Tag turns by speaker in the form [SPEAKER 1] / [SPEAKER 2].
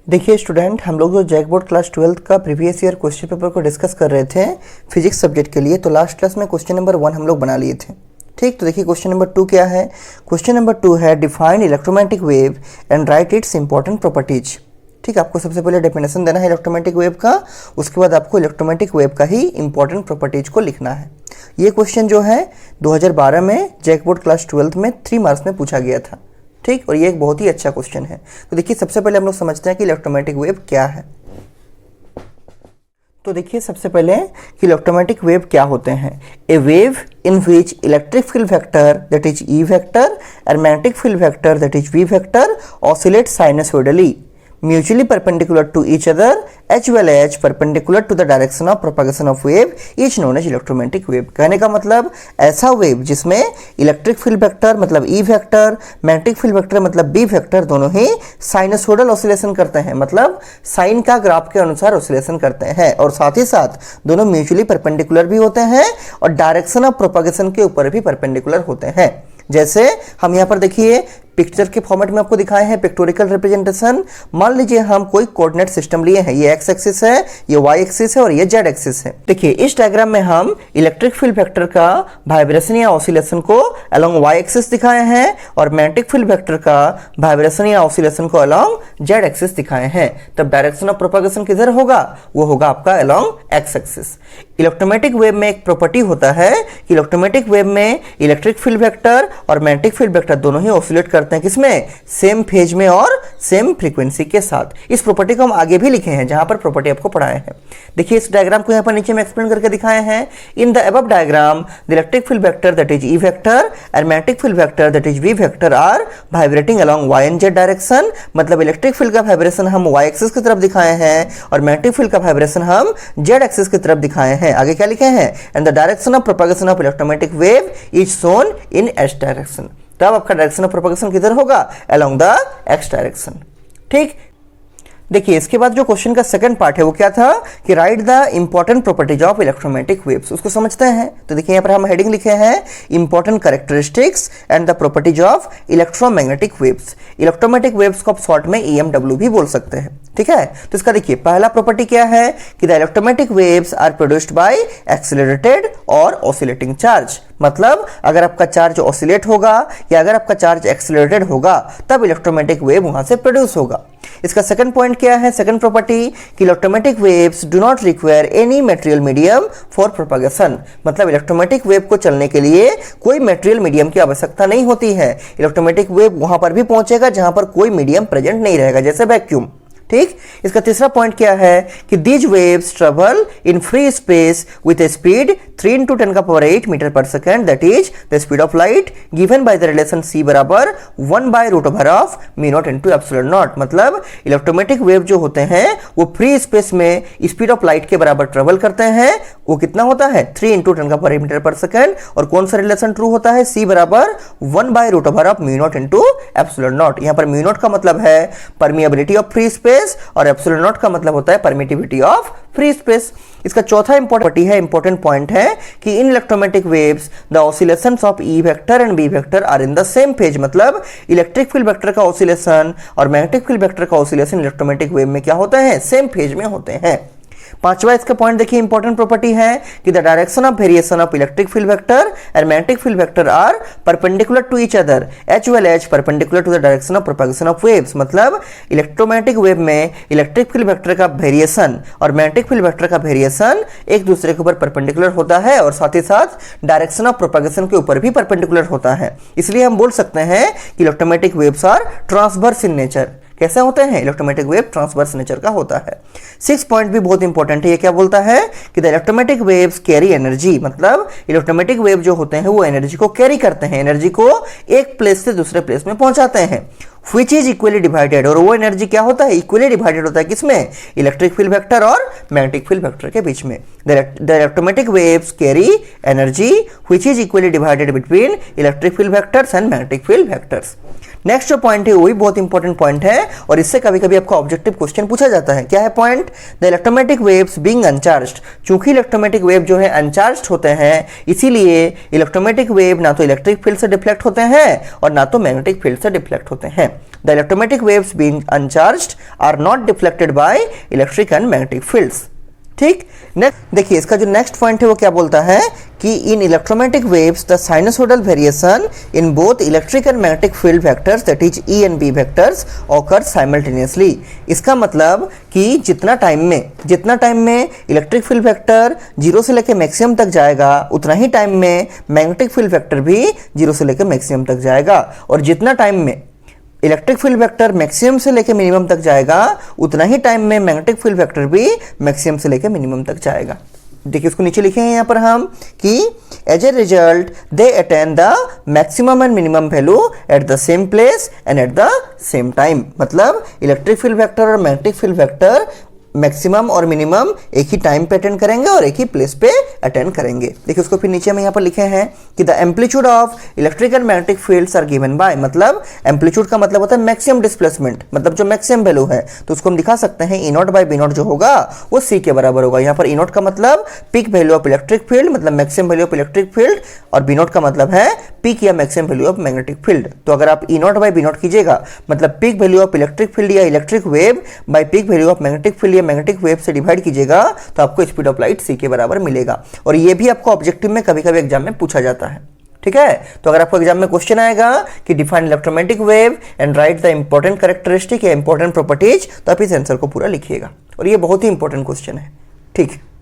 [SPEAKER 1] देखिए स्टूडेंट, हम लोग जो जैक बोर्ड क्लास 12 का प्रीवियस ईयर क्वेश्चन पेपर को डिस्कस कर रहे थे फिजिक्स सब्जेक्ट के लिए। तो लास्ट क्लास में क्वेश्चन नंबर 1 हम लोग बना लिए थे। ठीक, तो देखिए क्वेश्चन नंबर 2 क्या है। क्वेश्चन नंबर 2 है define electromagnetic wave and right it's important properties. ठीक, आपको सबसे पहले डेफिनेशन देना है इलेक्ट्रोमैग्नेटिक वेव का, उसके बाद आपको इलेक्ट्रोमैग्नेटिक वेव का ही इंपॉर्टेंट प्रॉपर्टीज को लिखना है। ये क्वेश्चन जो है 2012 में जैक बोर्ड क्लास 12 में 3 मार्क्स में पूछा गया था। ठीक, और ये एक बहुत ही अच्छा क्वेश्चन है। तो देखिए सबसे पहले हम लोग समझते हैं कि इलेक्ट्रोमैग्नेटिक वेव क्या है। तो देखिए सबसे पहले कि इलेक्ट्रोमैग्नेटिक वेव क्या होते हैं। A wave in which electric field vector that is E vector and magnetic field vector that is V vector oscillate sinusoidally mutually perpendicular to each other as well as perpendicular to the direction of propagation of wave is known as electromagnetic wave। कहने का मतलब ऐसा wave जिसमें electric field vector मतलब E vector, magnetic field vector मतलब B vector दोनों ही sinusoidal oscillation करते हैं, मतलब साइन का ग्राफ के अनुसार ऑसिलेशन करते हैं, और साथ ही साथ दोनों म्यूचुअली परपेंडिकुलर भी होते हैं और डायरेक्शन ऑफ प्रोपगेशन के ऊपर भी परपेंडिकुलर होते हैं। जैसे हम यहाँ पर देखिए पिक्चर के फॉर्मेट में आपको दिखाए हैं पिक्टोरिकल रिप्रेजेंटेशन। मान लीजिए हम कोई कोऑर्डिनेट सिस्टम लिए हैं, ये एक्स एक्सिस है, ये वाई एक्सिस है और ये जेड एक्सिस है। देखिए इस डायग्राम में हम इलेक्ट्रिक फील्ड वेक्टर का वाइब्रेशन या ऑसिलेशन को अलोंग वाई एक्सिस दिखाए हैं और मैग्नेटिक फील्ड वेक्टर का वाइब्रेशन या ऑसिलेशन को अलोंग जेड एक्सिस दिखाए हैं। तब डायरेक्शन ऑफ प्रोपगेशन किधर होगा, वो होगा आपका along x axis. Electromagnetic wave में एक प्रॉपर्टी होता है कि इलेक्ट्रोमैग्नेटिक वेव में इलेक्ट्रिक फील्ड वेक्टर और मैग्नेटिक फील्ड वेक्टर दोनों ही ऑसिलेट करते हैं, किसमें, सेम फेज में और सेम फ्रीक्वेंसी के साथ। इस प्रॉपर्टी को हम आगे भी लिखे हैं जहां पर प्रॉपर्टी आपको पढ़ाए हैं। देखिए इस डायग्राम को यहां पर नीचे में एक्सप्लेन करके दिखाए हैं। In the above diagram the electric field vector that is E vector and magnetic field vector that is V vector are vibrating along Y and Z direction. मतलब इलेक्ट्रिक फील्ड का वाइब्रेशन हम Y axis की तरफ दिखाए हैं और magnetic field का vibration हम जेड एक्सिस की तरफ दिखाए हैं। आगे क्या लिखे हैं, and the direction of propagation of electromagnetic wave is shown in S direction. तब आपका डायरेक्शन ऑफ प्रोपगेशन किधर होगा, अलोंग द एक्स डायरेक्शन। ठीक, देखिए इसके बाद जो क्वेश्चन का सेकंड पार्ट है वो क्या था कि right the important properties of electromagnetic waves. उसको समझते हैं। तो देखिए यहाँ पर हम हेडिंग लिखे हैं important characteristics and the properties of electromagnetic waves. Electromagnetic waves को आप शॉर्ट में EMW भी बोल सकते हैं। ठीक है, तो इसका देखिए पहला प्रॉपर्टी क्या है कि the electromagnetic waves are produced by accelerated और ऑसिलेटिंग चार्ज। मतलब अगर आपका चार्ज ऑसिलेट होगा या अगर आपका चार्ज एक्सीलरेटेड होगा तब इलेक्ट्रोमैग्नेटिक वेव वहां से प्रोड्यूस होगा। इसका सेकंड पॉइंट क्या है, सेकंड प्रॉपर्टी कि electromagnetic waves do not require any material medium for propagation. मतलब इलेक्ट्रोमैग्नेटिक वेव को चलने के लिए कोई मटेरियल मीडियम की आवश्यकता नहीं होती है। इलेक्ट्रोमैग्नेटिक वेव वहां पर भी पहुंचेगा जहां पर कोई मीडियम प्रेजेंट नहीं रहेगा, जैसे वैक्यूम। ठीक, इसका तीसरा पॉइंट क्या है कि these waves travel in free space with a speed 3 × 10⁸ metre per second that is the speed of light given by the relation c बराबर 1/√ऑफ μ0 × ε0। मतलब इलेक्ट्रोमैग्नेटिक वेव जो होते हैं वो फ्री स्पेस में स्पीड ऑफ लाइट के बराबर ट्रेवल करते हैं। वो कितना होता है, 3 × 10⁸ मीटर पर सेकेंड। और कौन सा रिलेशन ट्रू होता है, c बराबर 1/√ऑफ μ0 × ε0। यहाँ पर μ0 का मतलब है परमिएबिलिटी ऑफ फ्री स्पेस और एप्सिलॉन का मतलब होता है परमिटिविटी ऑफ फ्री स्पेस। इसका चौथा इंपॉर्टेंट पॉइंट है कि in electromagnetic waves the oscillations of E vector and B vector are in the same phase. मतलब इलेक्ट्रिक फील्ड वेक्टर का ऑसिलेशन और मैग्नेटिक फील्ड वेक्टर का ऑसिलेशन इलेक्ट्रोमैग्नेटिक वेव में क्या होते हैं, सेम फेज में होते हैं। पांचवा इसका पॉइंट देखिए इंपॉर्टेंट प्रॉपर्टी है कि the direction of variation of electric field vector and magnetic field vector are perpendicular to each other as well as perpendicular to the direction of propagation of waves. मतलब electromagnetic wave में electric field vector का variation और magnetic field vector का variation एक दूसरे के ऊपर perpendicular होता है और साथ ही साथ डायरेक्शन ऑफ प्रोपगेशन के ऊपर भी परपेंडिकुलर होता है। इसलिए हम बोल सकते हैं कि electromagnetic waves are transverse in nature. कैसे होते हैं, इलेक्ट्रोमैग्नेटिक वेव ट्रांसवर्स नेचर का होता है। 6 पॉइंट भी बहुत इंपॉर्टेंट है। ये क्या बोलता है कि the electromagnetic waves carry energy. मतलब इलेक्ट्रोमैग्नेटिक वेव जो होते हैं वो एनर्जी को कैरी करते हैं, एनर्जी को एक प्लेस से दूसरे प्लेस में पहुंचाते हैं। which is equally divided, और वो एनर्जी क्या होता है, इक्वली डिवाइडेड होता है, किसमें, इलेक्ट्रिक फील्ड वेक्टर और मैग्नेटिक फील्ड वेक्टर के बीच में। The electromagnetic waves carry energy which is equally divided between electric field vectors and magnetic field vectors. Next जो पॉइंट है वही बहुत इंपॉर्टेंट पॉइंट है और इससे कभी कभी आपका ऑब्जेक्टिव क्वेश्चन पूछा जाता है। क्या है point, the electromagnetic waves being uncharged. चूंकि इलेक्ट्रोमैग्नेटिक वेव जो है अनचार्ज्ड होते हैं, इसीलिए इलेक्ट्रोमैग्नेटिक वेव ना तो इलेक्ट्रिक फील्ड से डिफ्लेक्ट होते हैं और ना तो मैग्नेटिक फील्ड से डिफ्लेक्ट होते हैं। The electromagnetic waves being uncharged are not deflected by electric and magnetic fields. ठीक, नेक्स्ट देखिए इसका जो नेक्स्ट पॉइंट है वो क्या बोलता है कि in electromagnetic waves the sinusoidal variation in both electric and magnetic field vectors that is E and B vectors occur simultaneously. इसका मतलब कि जितना टाइम में इलेक्ट्रिक फील्ड वेक्टर 0 से लेकर मैक्सिमम तक जाएगा उतना ही टाइम में मैग्नेटिक फील्ड वेक्टर भी 0 से लेकर मैक्सिमम तक जाएगा, और जितना टाइम में इलेक्ट्रिक फील्ड वेक्टर मैक्सिमम से लेकर मिनिमम तक जाएगा उतना ही टाइम में मैग्नेटिक फील्ड वेक्टर भी मैक्सिमम से लेकर मिनिमम तक जाएगा। देखिए इसको नीचे लिखे हैं यहाँ पर हम कि as a result they attain the maximum and minimum value at the same place and at the same time. मतलब इलेक्ट्रिक फील्ड वेक्टर और मैग्नेटिक फील्ड वेक्टर मैक्सिमम और मिनिमम एक ही टाइम पे अटेंड करेंगे और एक ही प्लेस पे अटेंड करेंगे। देखिए उसको फिर नीचे में यहाँ पर लिखे हैं कि the amplitude of electric and magnetic fields are given by, मतलब एम्पलीट्यूड का मतलब होता है मैक्सिमम डिस्प्लेसमेंट, मतलब जो मैक्सिमम वैल्यू है तो उसको हम दिखा सकते हैं ई नॉट बाई बी नॉट जो होगा वो सी के बराबर होगा। यहाँ पर ई नॉट का मतलब peak value of electric field मतलब maximum value of electric field, और बी नॉट का मतलब है पीक या maximum value of magnetic field. तो अगर आप E naught by B naught कीजिएगा मतलब peak value of electric field या electric wave by peak value of magnetic field या मैग्नेटिक वेव से डिवाइड कीजिएगा तो आपको स्पीड ऑफ लाइट सी के बराबर मिलेगा। और ये भी आपको ऑब्जेक्टिव में कभी कभी एग्जाम में पूछा जाता है। ठीक है, तो अगर आपको एग्जाम में क्वेश्चन आएगा कि define electromagnetic wave and right the important characteristic या इंपॉर्टेंट प्रॉपर्टीज, तो आप इस आंसर को पूरा लिखिएगा, और ये बहुत ही इंपॉर्टेंट क्वेश्चन है। ठीक है।